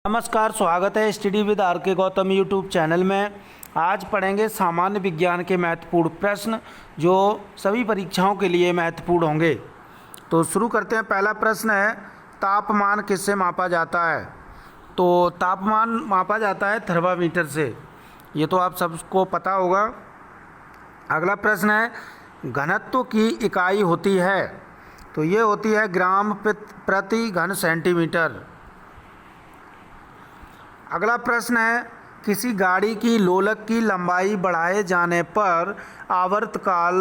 नमस्कार, स्वागत है स्टडी विद आर के गौतम यूट्यूब चैनल में। आज पढ़ेंगे सामान्य विज्ञान के महत्वपूर्ण प्रश्न जो सभी परीक्षाओं के लिए महत्वपूर्ण होंगे। तो शुरू करते हैं। पहला प्रश्न है, तापमान किससे मापा जाता है? तो तापमान मापा जाता है थर्मामीटर से, ये तो आप सबको पता होगा। अगला प्रश्न है, घनत्व की इकाई होती है, तो ये होती है ग्राम प्रति घन सेंटीमीटर। अगला प्रश्न है, किसी गाड़ी की लोलक की लंबाई बढ़ाए जाने पर आवर्तकाल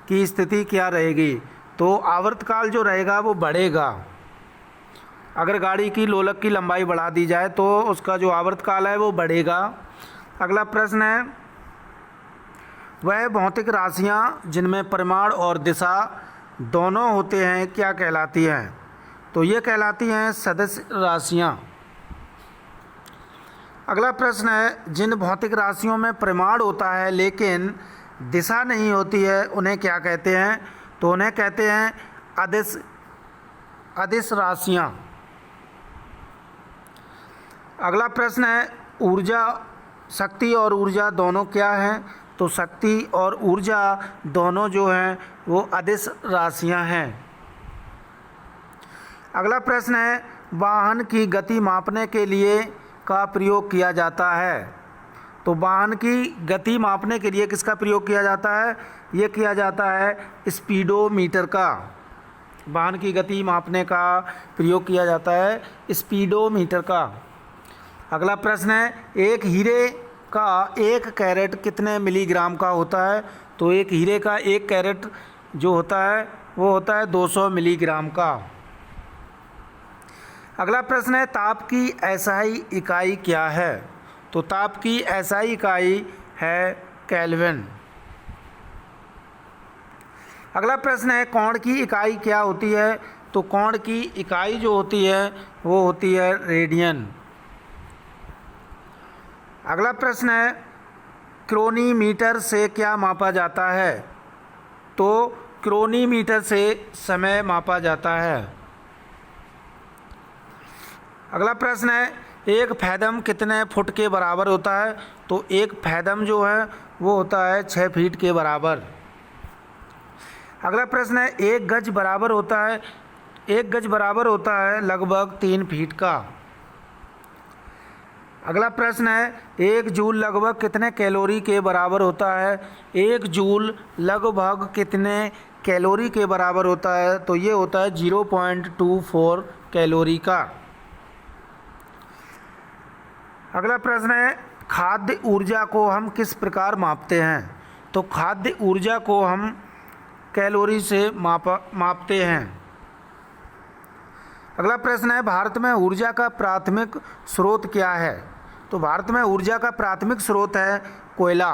की स्थिति क्या रहेगी? तो आवर्तकाल जो रहेगा वो बढ़ेगा। अगर गाड़ी की लोलक की लंबाई बढ़ा दी जाए तो उसका जो आवर्तकाल है वो बढ़ेगा। अगला प्रश्न है, वह भौतिक राशियाँ जिनमें परिमाण और दिशा दोनों होते हैं क्या कहलाती हैं? तो ये कहलाती हैं सदिश राशियाँ। अगला प्रश्न है, जिन भौतिक राशियों में परिमाण होता है लेकिन दिशा नहीं होती है उन्हें क्या कहते हैं? तो उन्हें कहते हैं अदिश राशियाँ। अगला प्रश्न है, ऊर्जा, शक्ति और ऊर्जा दोनों क्या हैं? तो शक्ति और ऊर्जा दोनों जो हैं वो अदिश राशियाँ हैं। अगला प्रश्न है, वाहन की गति मापने के लिए का प्रयोग किया जाता है? तो वाहन की गति मापने के लिए किसका प्रयोग किया जाता है? ये किया जाता है स्पीडोमीटर का। वाहन की गति मापने का प्रयोग किया जाता है स्पीडोमीटर का। अगला प्रश्न है, एक हीरे का 1 कैरेट कितने मिलीग्राम का होता है? तो एक हीरे का 1 कैरेट जो होता है वो होता है 200 मिलीग्राम का। अगला प्रश्न है, ताप की एसआई इकाई क्या है? तो ताप की एसआई इकाई है केल्विन। अगला प्रश्न है, कोण की इकाई क्या होती है? तो कोण की इकाई जो होती है वो होती है रेडियन। अगला प्रश्न है, क्रोनीमीटर से क्या मापा जाता है? तो क्रोनीमीटर से समय मापा जाता है। अगला प्रश्न है, एक फैदम कितने फुट के बराबर होता है? तो एक फैदम जो है वो होता है 6 फीट के बराबर। अगला प्रश्न है, एक गज बराबर होता है लगभग 3 फीट का। अगला प्रश्न है, एक जूल लगभग कितने कैलोरी के बराबर होता है? एक जूल लगभग कितने कैलोरी के बराबर होता है? तो ये होता है 0.24 कैलोरी का। अगला प्रश्न है, खाद्य ऊर्जा को हम किस प्रकार मापते हैं? तो खाद्य ऊर्जा को हम कैलोरी से मापते हैं। अगला प्रश्न है, भारत में ऊर्जा का प्राथमिक स्रोत क्या है? तो भारत में ऊर्जा का प्राथमिक स्रोत है कोयला।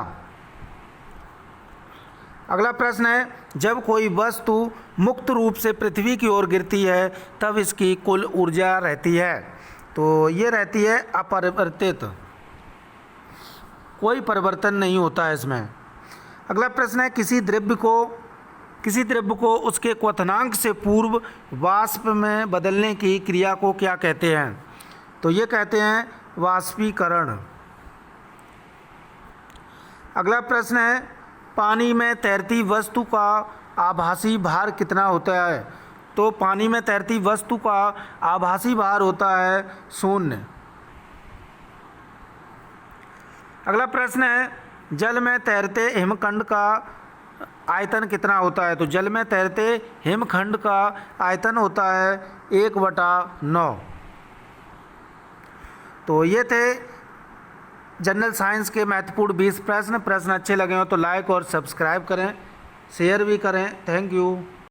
अगला प्रश्न है, जब कोई वस्तु मुक्त रूप से पृथ्वी की ओर गिरती है तब इसकी कुल ऊर्जा रहती है? तो ये रहती है अपरिवर्तित, कोई परिवर्तन नहीं होता है इसमें। अगला प्रश्न है, किसी द्रव्य को उसके क्वथनांक से पूर्व वाष्प में बदलने की क्रिया को क्या कहते हैं? तो ये कहते हैं वाष्पीकरण। अगला प्रश्न है, पानी में तैरती वस्तु का आभासी भार कितना होता है? तो पानी में तैरती वस्तु का आभासी भार होता है 0। अगला प्रश्न है, जल में तैरते हिमखंड का आयतन कितना होता है? तो जल में तैरते हिमखंड का आयतन होता है 1/9। तो ये थे जनरल साइंस के महत्वपूर्ण 20 प्रश्न अच्छे लगे हो तो लाइक और सब्सक्राइब करें, शेयर भी करें। Thank you.